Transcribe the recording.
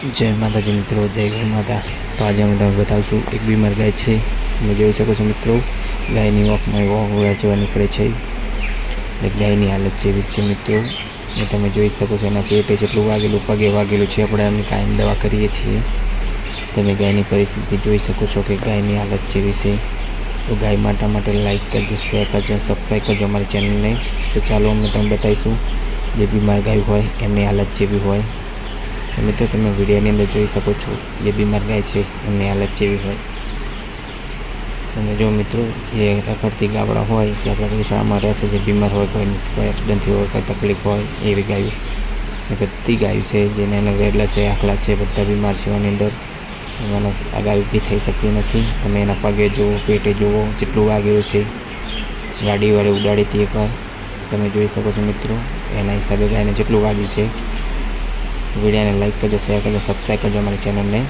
जय माताजी मित्रों, जय गौ माता। तो आज हम તમને બતાવશું એક બીમાર ગાય છે। તમે જોઈ શકો છો મિત્રો, ગાયની વોકમાં ઓગળા જેવા નીકળે છે। એટલે ગાયની હાલત જેવી છે મિત્રો। ને તમે જોઈ શકો છો એના પેટે જેટલું પગે વાગેલું છે। આપણે એમની કાયમ દવા કરીએ છીએ। તમે ગાયની પરિસ્થિતિ જોઈ શકો છો કે ગાયની હાલત જેવી છે। તો ગાય માટે લાઈક કરજો, શેર કરજો, સબસ્ક્રાઈબ કરજો અમારી ચેનલને। તો ચાલો અમે તમને બતાવીશું જે બીમાર ગાય હોય એમની હાલત જેવી હોય। મિત્રો તમે વિડીયોની અંદર જોઈ શકો છો જે બીમાર ગાય છે એમની હાલત જેવી હોય। તમે જો મિત્રો જે રખડતી ગાબડા હોય જે આપણા ગૌશાળામાં રહેશે, જે બીમાર હોય, કોઈ એક્સિડન્ટ થયો હોય, કોઈ તકલીફ હોય, એવી ગાયો એ બધી ગાયો છે જેને એના વેરલા છે, આખલા છે, બધા બીમાર છે એની અંદર। એમાં આ ગાય ઊભી થઈ શકતી નથી। તમે એના પગે જુઓ, પેટે જુઓ, જેટલું વાગેલું છે, ગાડી વાળે ઉડાડી હતી એકવાર, તમે જોઈ શકો છો મિત્રો। એના હિસાબે ગાયને જેટલું વાગ્યું છે। વિડીયોને લાઈક કરજો, શેર કરજો, સબસ્ક્રાઈબ કરજો અમારી ચેનલને।